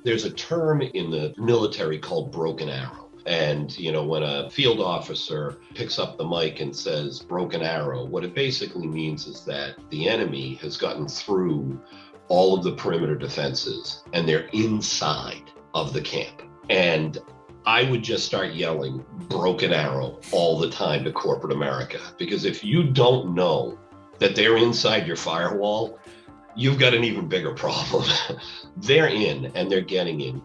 There's a term in the military called broken arrow. And, when a field officer picks up the mic and says broken arrow, what it basically means is that the enemy has gotten through all of the perimeter defenses and they're inside of the camp. And I would just start yelling broken arrow all the time to corporate America, because if you don't know that they're inside your firewall, you've got an even bigger problem. They're in and they're getting in.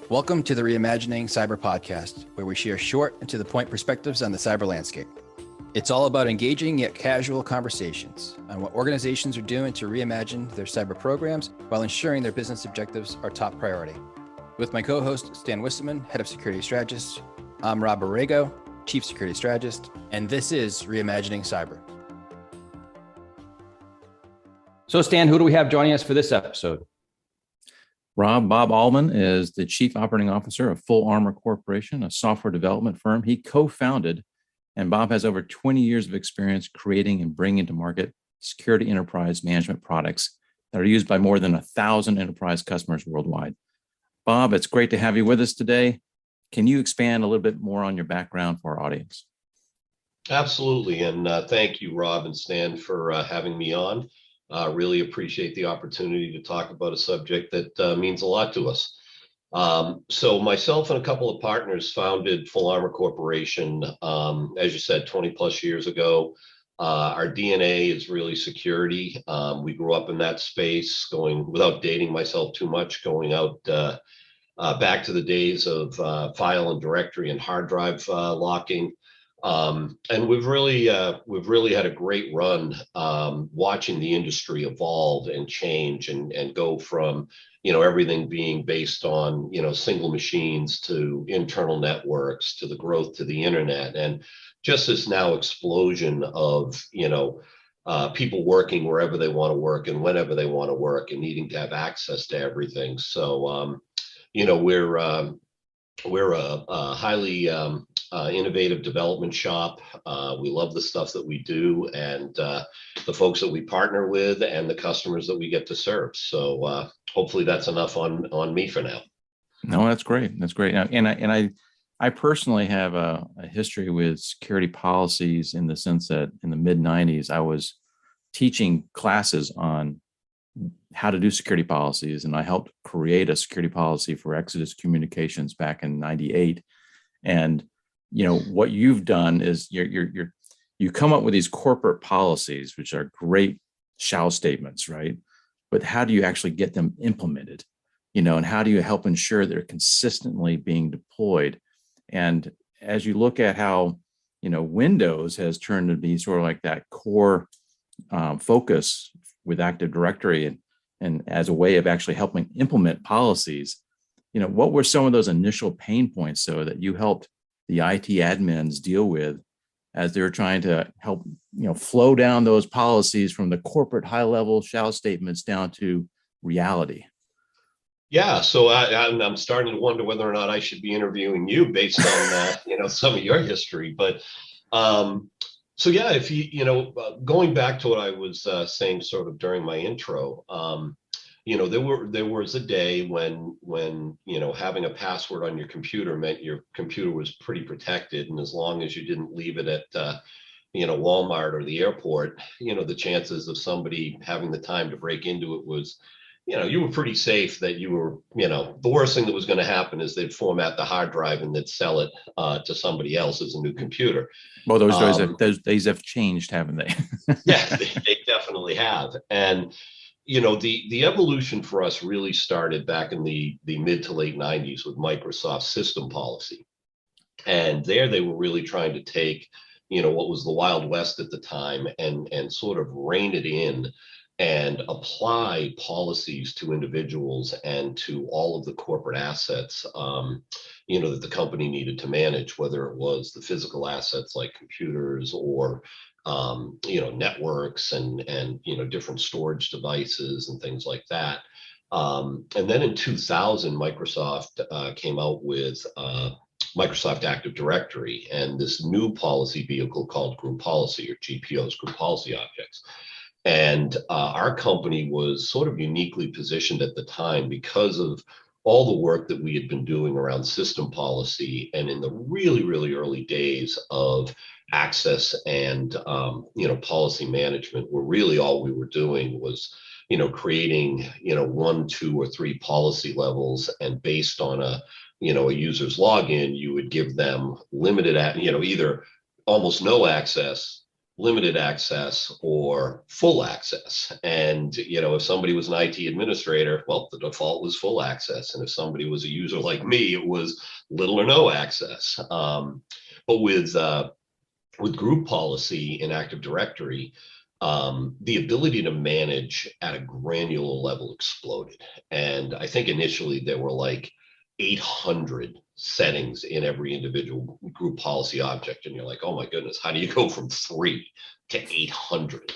Welcome to the Reimagining Cyber Podcast, where we share short and to the point perspectives on the cyber landscape. It's all about engaging yet casual conversations on what organizations are doing to reimagine their cyber programs while ensuring their business objectives are top priority. With my co-host, Stan Wisseman, Head of Security Strategist, I'm Rob Borrego, Chief Security Strategist, and this is Reimagining Cyber. So Stan, who do we have joining us for this episode? Bob Almond is the Chief Operating Officer of Full Armor Corporation, a software development firm he co-founded, and Bob has over 20 years of experience creating and bringing to market security enterprise management products that are used by more than 1,000 enterprise customers worldwide. Bob, it's great to have you with us today. Can you expand a little bit more on your background for our audience? Absolutely. And thank you, Rob and Stan, for having me on. Really appreciate the opportunity to talk about a subject that means a lot to us. So myself and a couple of partners founded Full Armor Corporation, as you said, 20 plus years ago. Our DNA is really security. We grew up in that space, going, without dating myself too much, going out back to the days of file and directory and hard drive locking. And we've really had a great run watching the industry evolve and change and go from, everything being based on, single machines to internal networks to the growth to the internet. And just this now explosion of, people working wherever they want to work and whenever they want to work and needing to have access to everything. So, we're a highly innovative development shop. We love the stuff that we do and the folks that we partner with and the customers that we get to serve. So hopefully that's enough on me for now. No, that's great. That's great. And I personally have a history with security policies in the sense that in the mid 90s, I was teaching classes on how to do security policies. And I helped create a security policy for Exodus Communications back in 98. And, what you've done is you come up with these corporate policies, which are great shall statements, right? But how do you actually get them implemented? And how do you help ensure they're consistently being deployed? And as you look at how, Windows has turned to be sort of like that core focus with Active Directory and as a way of actually helping implement policies, what were some of those initial pain points so that you helped the IT admins deal with as they're trying to help, flow down those policies from the corporate high level shall statements down to reality? Yeah, so I'm starting to wonder whether or not I should be interviewing you based on some of your history. But so yeah, if going back to what I was saying sort of during my intro, there was a day when having a password on your computer meant your computer was pretty protected, and as long as you didn't leave it at Walmart or the airport, the chances of somebody having the time to break into it was, you were pretty safe. That you were, the worst thing that was going to happen is they'd format the hard drive and they'd sell it to somebody else as a new computer. Well, those days have changed, haven't they? Yeah, they definitely have. And the evolution for us really started back in the mid to late 90s with Microsoft system policy. And there they were really trying to take, what was the Wild West at the time and sort of rein it in and apply policies to individuals and to all of the corporate assets, that the company needed to manage, whether it was the physical assets like computers or networks and different storage devices and things like that. And then in 2000, Microsoft came out with Microsoft Active Directory and this new policy vehicle called Group Policy, or GPOs, Group Policy Objects. And our company was sort of uniquely positioned at the time because of all the work that we had been doing around system policy, and in the really, really early days of access and policy management, where really all we were doing was creating one, two, or three policy levels, and based on a user's login, you would give them limited either almost no access, limited access, or full access. And if somebody was an IT administrator, well, the default was full access, and if somebody was a user like me, it was little or no access. But with group policy in Active Directory, the ability to manage at a granular level exploded. And I think initially there were like 800 settings in every individual group policy object. And you're like, oh my goodness, how do you go from 3 to 800?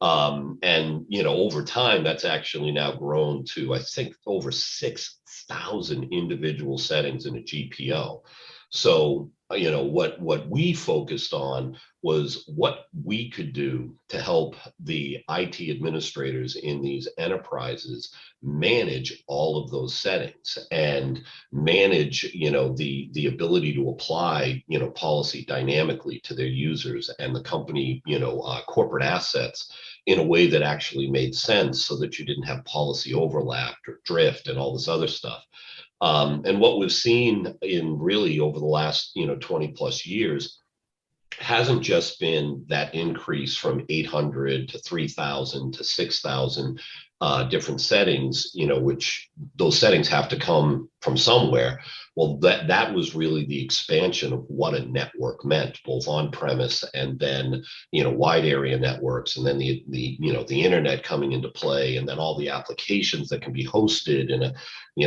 And over time, that's actually now grown to, I think, over 6,000 individual settings in a GPO. So, what we focused on was what we could do to help the IT administrators in these enterprises manage all of those settings and manage, the ability to apply, policy dynamically to their users and the company, corporate assets in a way that actually made sense, so that you didn't have policy overlap or drift and all this other stuff. And what we've seen in really over the last 20 plus years hasn't just been that increase from 800 to 3,000 to 6,000 different settings, which those settings have to come from somewhere. Well, that was really the expansion of what a network meant, both on premise and then wide area networks, and then the internet coming into play, and then all the applications that can be hosted in a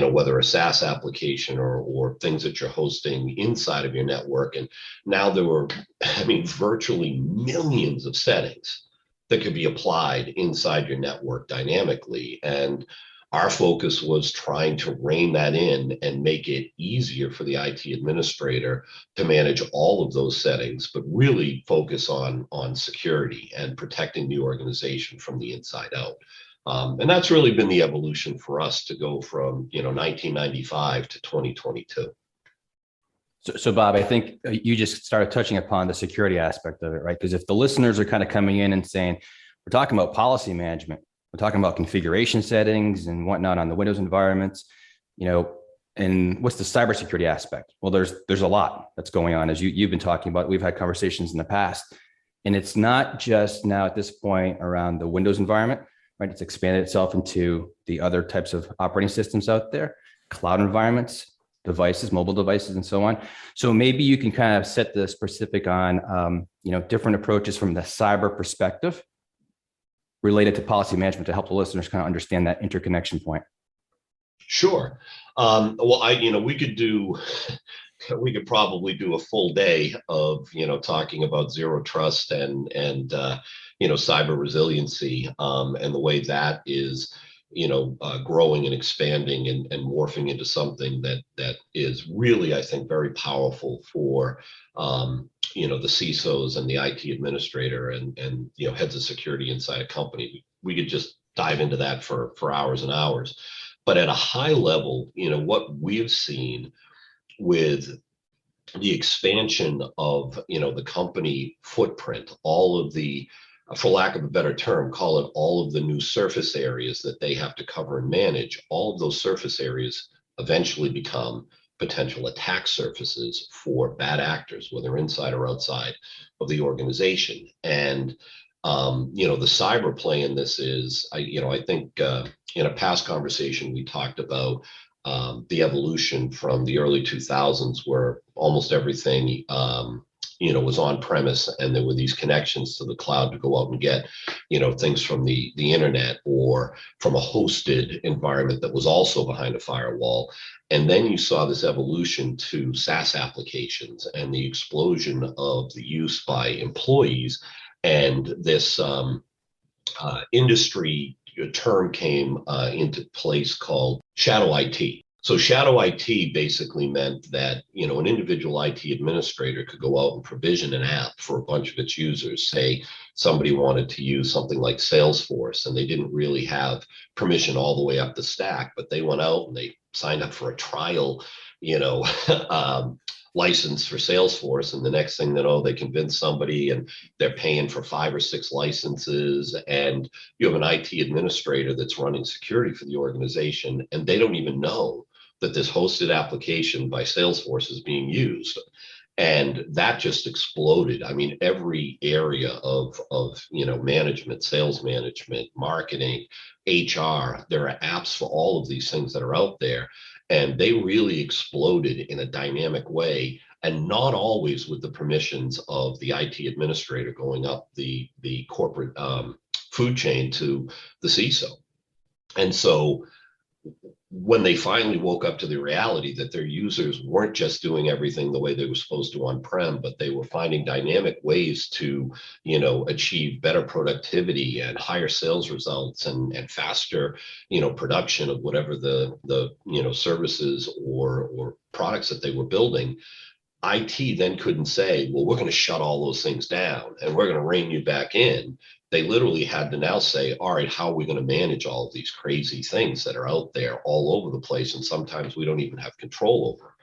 whether a SaaS application or things that you're hosting inside of your network. And now there were, virtually millions of settings that could be applied inside your network dynamically. And our focus was trying to rein that in and make it easier for the IT administrator to manage all of those settings, but really focus on security and protecting the organization from the inside out. And that's really been the evolution for us to go from 1995 to 2022. So Bob, I think you just started touching upon the security aspect of it, right? Because if the listeners are kind of coming in and saying, we're talking about policy management, we're talking about configuration settings and whatnot on the Windows environments, and what's the cybersecurity aspect? Well, there's a lot that's going on, as you've been talking about. We've had conversations in the past, and it's not just now at this point around the Windows environment, right? It's expanded itself into the other types of operating systems out there, cloud environments, devices, mobile devices, and so on. So maybe you can kind of set the specific on, different approaches from the cyber perspective related to policy management to help the listeners kind of understand that interconnection point. Sure. Well, we could probably do a full day of, talking about zero trust and cyber resiliency, and the way that is growing and expanding and morphing into something that is really, I think, very powerful for the CISOs and the IT administrator and heads of security inside a company. We could just dive into that for hours and hours. But at a high level, what we've seen with the expansion of the company footprint, all of the, for lack of a better term, call it all of the new surface areas that they have to cover and manage, all of those surface areas eventually become potential attack surfaces for bad actors, whether inside or outside of the organization. And the cyber play in this is, I think in a past conversation we talked about the evolution from the early 2000s, where almost everything was on premise, and there were these connections to the cloud to go out and get things from the internet or from a hosted environment that was also behind a firewall. And then you saw this evolution to SaaS applications and the explosion of the use by employees, and this industry term came into place called shadow IT. So shadow IT basically meant that, an individual IT administrator could go out and provision an app for a bunch of its users. Say somebody wanted to use something like Salesforce and they didn't really have permission all the way up the stack, but they went out and they signed up for a trial, you know, license for Salesforce. And the next thing they know, they convince somebody and they're paying for 5 or 6 licenses. And you have an IT administrator that's running security for the organization, and they don't even know that this hosted application by Salesforce is being used. And that just exploded. I mean, every area of management, sales management, marketing, HR, there are apps for all of these things that are out there. And they really exploded in a dynamic way, and not always with the permissions of the IT administrator going up the corporate food chain to the CISO. And so when they finally woke up to the reality that their users weren't just doing everything the way they were supposed to on-prem, but they were finding dynamic ways to, achieve better productivity and higher sales results and faster, production of whatever the services or products that they were building. IT then couldn't say, well, we're going to shut all those things down and we're going to rein you back in. They literally had to now say, all right, how are we going to manage all of these crazy things that are out there all over the place? And sometimes we don't even have control over.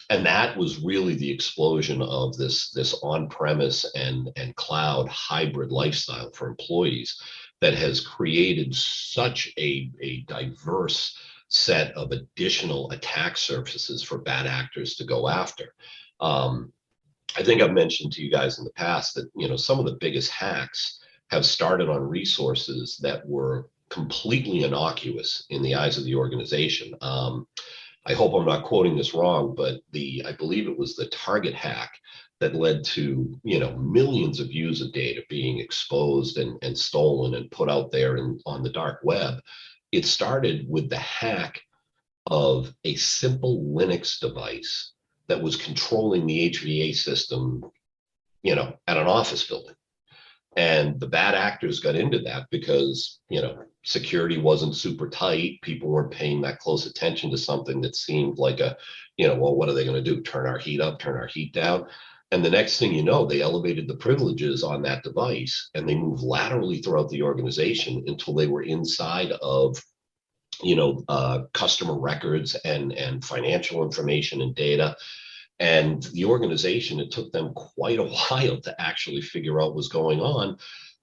And that was really the explosion of this on-premise and cloud hybrid lifestyle for employees that has created such a diverse set of additional attack surfaces for bad actors to go after. I think I've mentioned to you guys in the past that, some of the biggest hacks have started on resources that were completely innocuous in the eyes of the organization. I hope I'm not quoting this wrong, but I believe it was the Target hack that led to, millions of user data being exposed and stolen and put out there on the dark web. It started with the hack of a simple Linux device that was controlling the HVAC system, at an office building. And the bad actors got into that because, security wasn't super tight. People weren't paying that close attention to something that seemed like well, what are they going to do? Turn our heat up, turn our heat down. And the next thing you know, they elevated the privileges on that device and they moved laterally throughout the organization until they were inside of customer records and financial information and data. And the organization, it took them quite a while to actually figure out what was going on,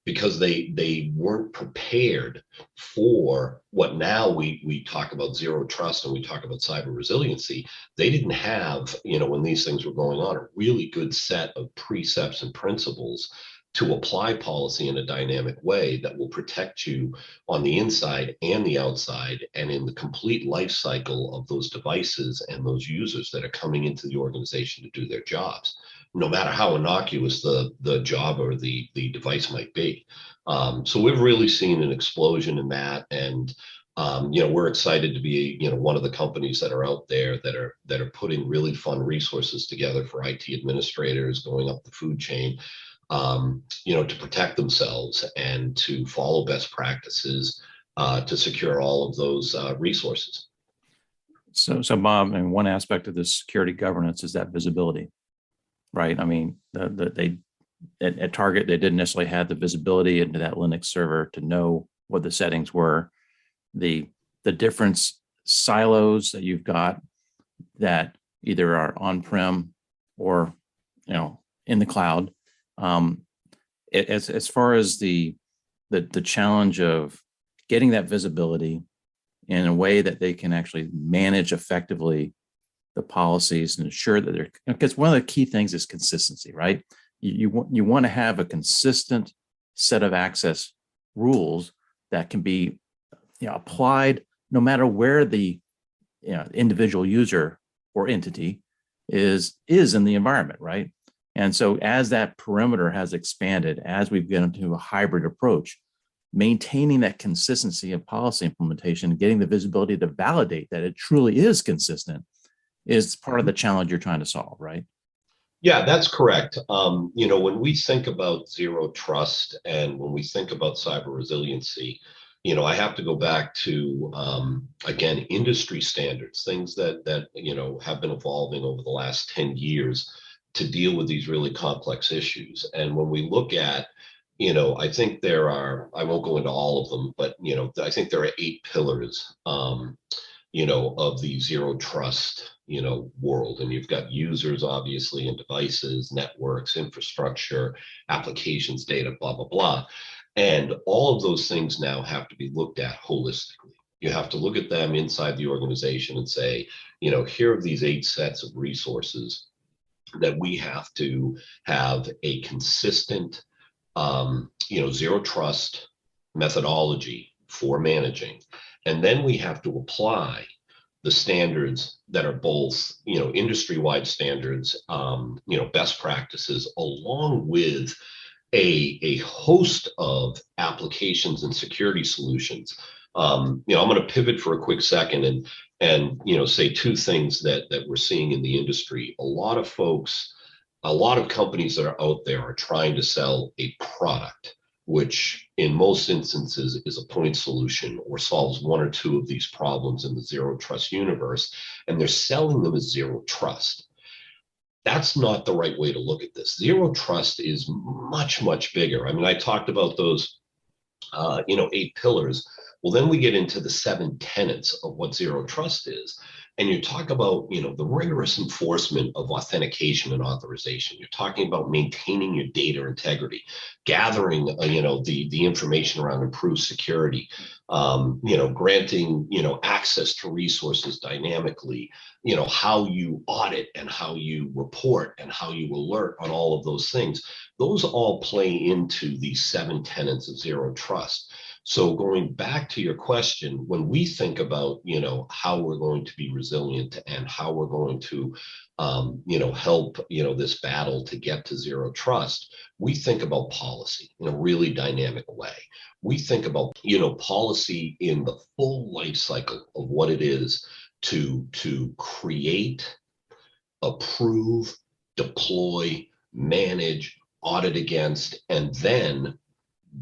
because they weren't prepared for what now we talk about zero trust and we talk about cyber resiliency. They didn't have, when these things were going on, a really good set of precepts and principles to apply policy in a dynamic way that will protect you on the inside and the outside and in the complete life cycle of those devices and those users that are coming into the organization to do their jobs, no matter how innocuous the job or the device might be. So we've really seen an explosion in that. And we're excited to be, one of the companies that are out there that are putting really fun resources together for IT administrators going up the food chain, to protect themselves and to follow best practices to secure all of those resources. So Bob, and one aspect of this security governance is that visibility, right? I mean, they at Target, they didn't necessarily have the visibility into that Linux server to know what the settings were. The different silos that you've got that either are on-prem or, in the cloud. As far as the challenge of getting that visibility in a way that they can actually manage effectively the policies and ensure that they're, because one of the key things is consistency, right? You want to have a consistent set of access rules that can be applied no matter where the individual user or entity is in the environment, right? And so as that perimeter has expanded, as we've gone into a hybrid approach, maintaining that consistency of policy implementation, getting the visibility to validate that it truly is consistent is part of the challenge you're trying to solve, right? Yeah, that's correct. When we think about zero trust and when we think about cyber resiliency, I have to go back to, again, industry standards, things that have been evolving over the last 10 years to deal with these really complex issues. And when we look at, I think I won't go into all of them, but, I think there are 8 pillars, of the zero trust, world. And you've got users, obviously, and devices, networks, infrastructure, applications, data, blah, blah, blah. And all of those things now have to be looked at holistically. You have to look at them inside the organization and say, here are these 8 sets of resources that we have to have a consistent, zero trust methodology for managing. And then we have to apply the standards that are both, industry-wide standards, best practices, along with a host of applications and security solutions. I'm going to pivot for a quick second and say 2 things that we're seeing in the industry. A lot of companies that are out there are trying to sell a product, which in most instances is a point solution or solves 1 or 2 of these problems in the zero trust universe, and they're selling them as zero trust. That's not the right way to look at this. Zero trust is much, much bigger. I mean, I talked about those, 8 pillars. Well, then we get into the 7 tenets of what zero trust is. And you talk about, the rigorous enforcement of authentication and authorization. You're talking about maintaining your data integrity, gathering, the information around improved security, granting, access to resources dynamically, how you audit and how you report and how you alert on all of those things. Those all play into these 7 tenets of zero trust. So going back to your question, when we think about, how we're going to be resilient and how we're going to, help, this battle to get to zero trust, we think about policy in a really dynamic way. We think about, policy in the full life cycle of what it is to create, approve, deploy, manage, audit against, and then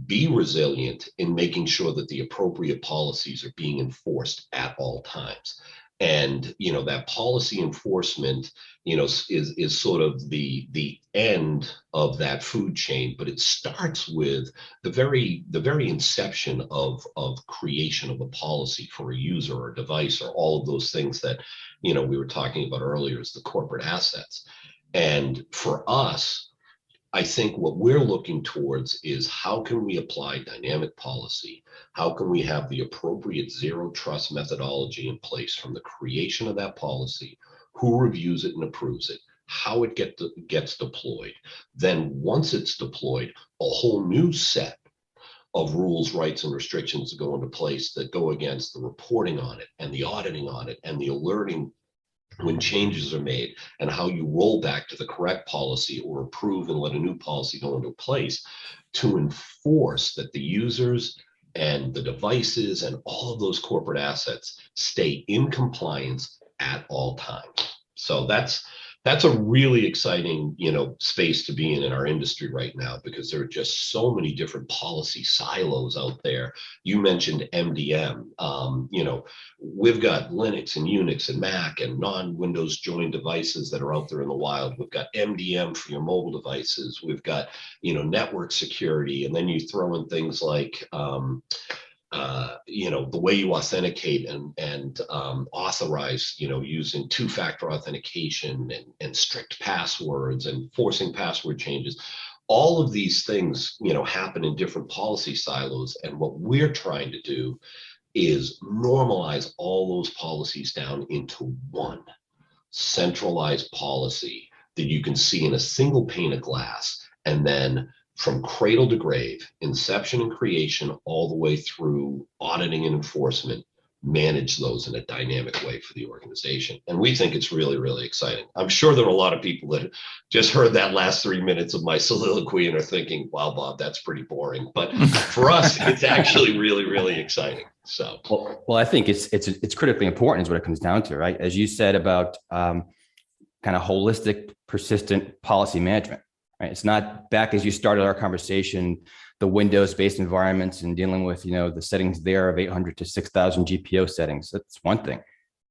be resilient in making sure that the appropriate policies are being enforced at all times. And that policy enforcement is sort of the end of that food chain, but it starts with the very inception of creation of a policy for a user or device or all of those things that we were talking about earlier as the corporate assets. And for us, I think what we're looking towards is how can we apply dynamic policy? How can we have the appropriate zero trust methodology in place from the creation of that policy, who reviews it and approves it, how it gets deployed. Then once it's deployed, a whole new set of rules, rights, and restrictions go into place that go against the reporting on it and the auditing on it and the alerting when changes are made, and how you roll back to the correct policy or approve and let a new policy go into place to enforce that the users and the devices and all of those corporate assets stay in compliance at all times. So that's a really exciting, space to be in our industry right now, because there are just so many different policy silos out there. You mentioned MDM. We've got Linux and Unix and Mac and non-Windows joined devices that are out there in the wild. We've got MDM for your mobile devices. We've got, network security, and then you throw in things like, the way you authenticate and authorize, using 2-factor authentication and strict passwords and forcing password changes. All of these things, happen in different policy silos. And what we're trying to do is normalize all those policies down into one centralized policy that you can see in a single pane of glass, and then from cradle to grave, inception and creation, all the way through auditing and enforcement, manage those in a dynamic way for the organization. And we think it's really, really exciting. I'm sure there are a lot of people that just heard that last 3 minutes of my soliloquy and are thinking, wow, Bob, that's pretty boring. But for us, it's actually really, really exciting. So, well, I think it's critically important is what it comes down to, right? As you said about kind of holistic, persistent policy management. right? It's not back as you started our conversation, the Windows-based environments and dealing with, the settings there of 800 to 6,000 GPO settings. That's one thing.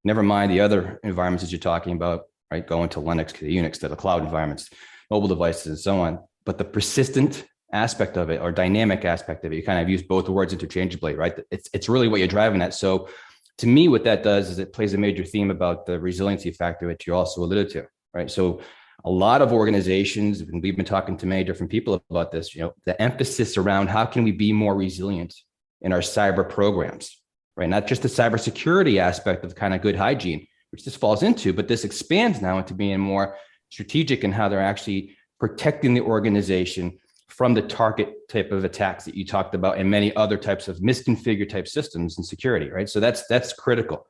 Never mind the other environments that you're talking about, right? Going to Linux, to the Unix, to the cloud environments, mobile devices, and so on. But the persistent aspect of it, or dynamic aspect of it, you kind of use both words interchangeably, right? It's really what you're driving at. So to me, what that does is it plays a major theme about the resiliency factor, which you also alluded to, right? So a lot of organizations, and we've been talking to many different people about this, the emphasis around how can we be more resilient in our cyber programs, right? Not just the cybersecurity aspect of kind of good hygiene, which this falls into, but this expands now into being more strategic in how they're actually protecting the organization from the target type of attacks that you talked about and many other types of misconfigured type systems and security, right? So that's critical.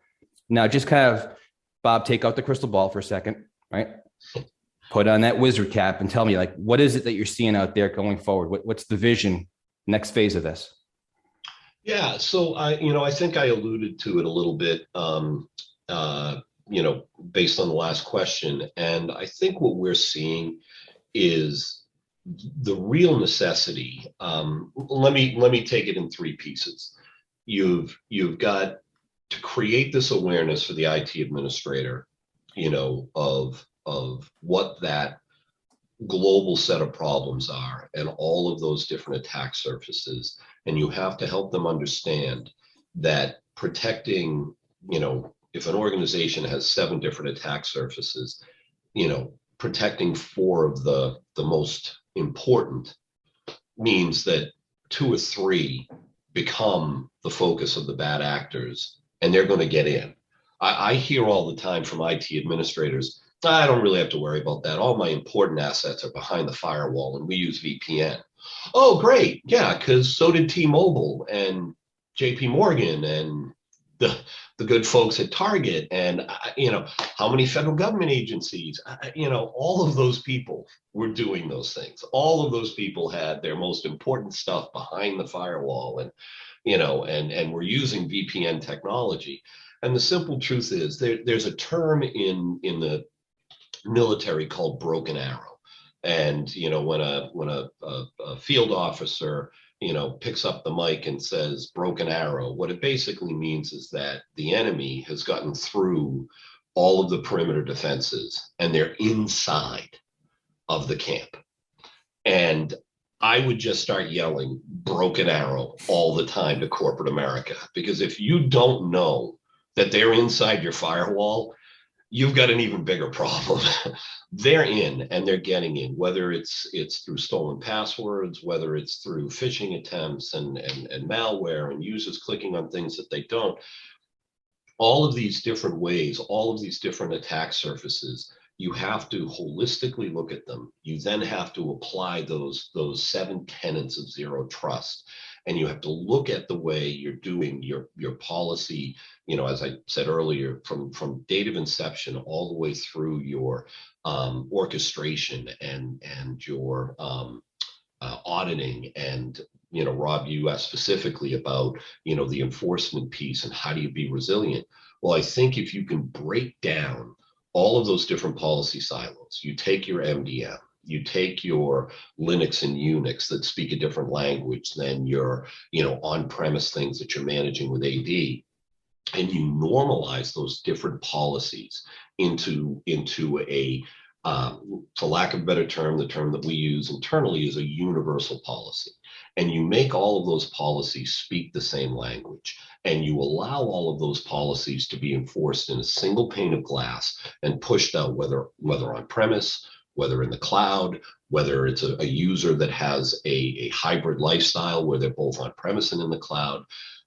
Now, just kind of, Bob, take out the crystal ball for a second, right? Put on that wizard cap and tell me, like, what is it that you're seeing out there going forward? What's the vision, next phase of this? Yeah, so I think I alluded to it a little bit, based on the last question. And I think what we're seeing is the real necessity. Let me take it in three pieces. You've got to create this awareness for the IT administrator, of what that global set of problems are and all of those different attack surfaces. And you have to help them understand that protecting, if an organization has 7 different attack surfaces, protecting 4 of the most important means that 2 or 3 become the focus of the bad actors, and they're going to get in. I hear all the time from IT administrators, I don't really have to worry about that. All my important assets are behind the firewall and we use VPN. Oh, great. Yeah, because so did T-Mobile and JP Morgan and the good folks at Target and, how many federal government agencies, all of those people were doing those things. All of those people had their most important stuff behind the firewall and, and we're using VPN technology. And the simple truth is there's a term in the military called broken arrow. And, when a field officer, picks up the mic and says broken arrow, what it basically means is that the enemy has gotten through all of the perimeter defenses and they're inside of the camp. And I would just start yelling broken arrow all the time to corporate America, because if you don't know that they're inside your firewall, you've got an even bigger problem. They're in and they're getting in, whether it's through stolen passwords, whether it's through phishing attempts and malware and users clicking on things that they don't. All of these different ways, all of these different attack surfaces, you have to holistically look at them. You then have to apply those 7 tenets of zero trust. And you have to look at the way you're doing your policy, as I said earlier, from date of inception all the way through your orchestration and your auditing. And, Rob, you asked specifically about, the enforcement piece and how do you be resilient? Well, I think if you can break down all of those different policy silos, you take your MDM, you take your Linux and Unix that speak a different language than your, on-premise things that you're managing with AD, and you normalize those different policies into a, for lack of a better term, the term that we use internally is a universal policy. And you make all of those policies speak the same language, and you allow all of those policies to be enforced in a single pane of glass and pushed out, whether on premise, whether in the cloud, whether it's a user that has a hybrid lifestyle where they're both on premise and in the cloud,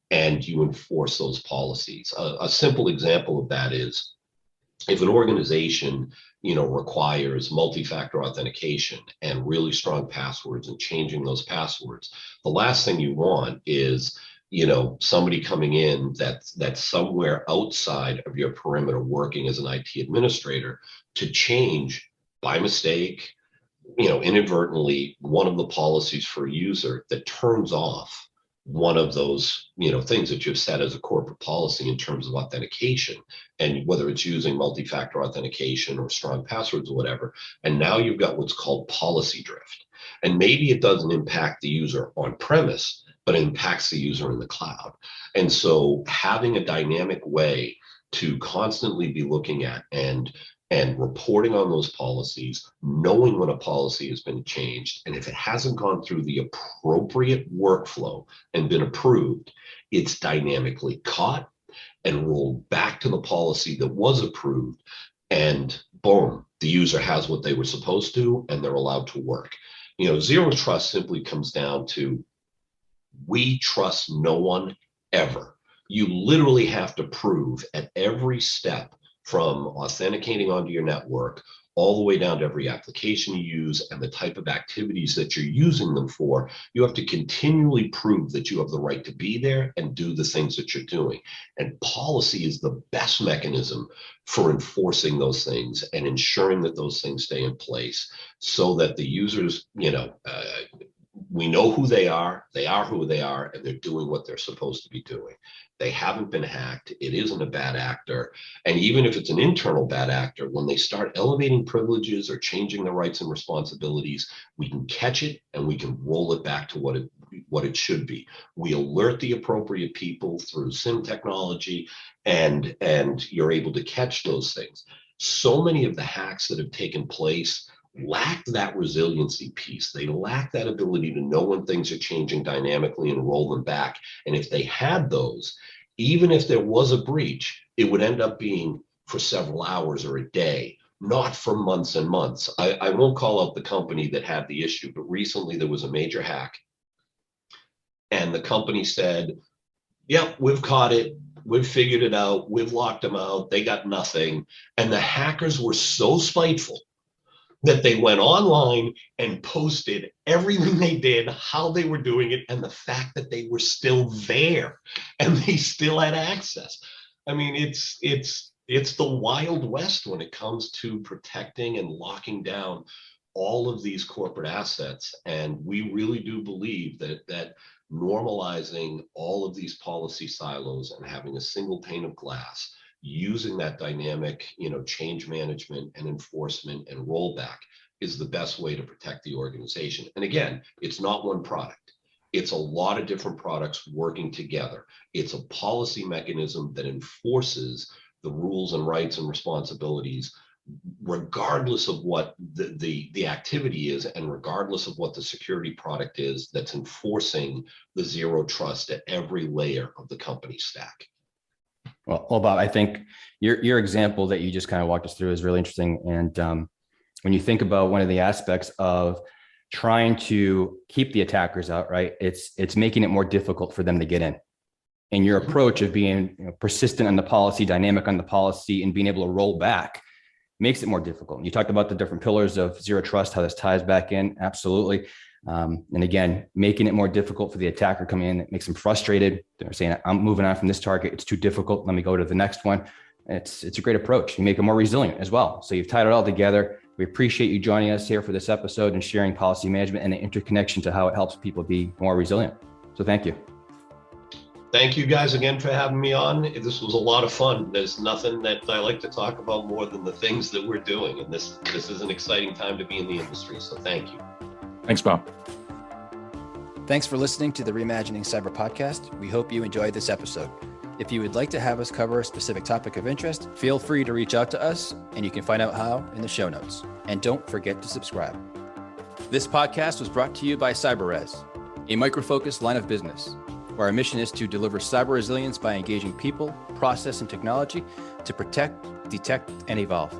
and you enforce those policies. A simple example of that is if an organization, requires multi-factor authentication and really strong passwords and changing those passwords, the last thing you want is, somebody coming in that's somewhere outside of your perimeter working as an IT administrator to change by mistake, inadvertently, one of the policies for a user that turns off one of those, things that you've set as a corporate policy in terms of authentication, and whether it's using multi-factor authentication or strong passwords or whatever. And now you've got what's called policy drift. And maybe it doesn't impact the user on premise, but it impacts the user in the cloud. And so having a dynamic way to constantly be looking at and reporting on those policies, knowing when a policy has been changed, and if it hasn't gone through the appropriate workflow and been approved, it's dynamically caught and rolled back to the policy that was approved, and boom, the user has what they were supposed to, and they're allowed to work. Zero trust simply comes down to, we trust no one ever. You literally have to prove at every step, from authenticating onto your network all the way down to every application you use and the type of activities that you're using them for. You have to continually prove that you have the right to be there and do the things that you're doing. And policy is the best mechanism for enforcing those things and ensuring that those things stay in place, so that the users, we know who they are who they are, and they're doing what they're supposed to be doing. They haven't been hacked. It isn't a bad actor. And even if it's an internal bad actor, when they start elevating privileges or changing the rights and responsibilities, we can catch it and we can roll it back to what it should be. We alert the appropriate people through SIM technology, and you're able to catch those things. So many of the hacks that have taken place lack that resiliency piece. They lack that ability to know when things are changing dynamically and roll them back. And if they had those, even if there was a breach, it would end up being for several hours or a day, not for months and months. I won't call out the company that had the issue, but recently there was a major hack, and the company said, yep, we've caught it. We've figured it out. We've locked them out. They got nothing. And the hackers were so spiteful that they went online and posted everything they did, how they were doing it, and the fact that they were still there and they still had access. I mean, it's the Wild West when it comes to protecting and locking down all of these corporate assets. And we really do believe that normalizing all of these policy silos and having a single pane of glass, using that dynamic, change management and enforcement and rollback, is the best way to protect the organization. And again, it's not one product. It's a lot of different products working together. It's a policy mechanism that enforces the rules and rights and responsibilities, regardless of what the activity is, and regardless of what the security product is that's enforcing the zero trust at every layer of the company stack. Well, Bob, I think your example that you just kind of walked us through is really interesting. And when you think about one of the aspects of trying to keep the attackers out, right, it's making it more difficult for them to get in. And your approach of being persistent on the policy, dynamic on the policy, and being able to roll back makes it more difficult. You talked about the different pillars of zero trust, how this ties back in. Absolutely. And again, making it more difficult for the attacker coming in, it makes them frustrated. They're saying, I'm moving on from this target. It's too difficult. Let me go to the next one. It's a great approach. You make them more resilient as well. So you've tied it all together. We appreciate you joining us here for this episode and sharing policy management and the interconnection to how it helps people be more resilient. So thank you. Thank you guys again for having me on. This was a lot of fun. There's nothing that I like to talk about more than the things that we're doing. And this is an exciting time to be in the industry. So thank you. Thanks, Bob. Thanks for listening to the Reimagining Cyber podcast. We hope you enjoyed this episode. If you would like to have us cover a specific topic of interest, feel free to reach out to us, and you can find out how in the show notes. And don't forget to subscribe. This podcast was brought to you by CyberRes, a micro-focused line of business, where our mission is to deliver cyber resilience by engaging people, process, and technology to protect, detect, and evolve.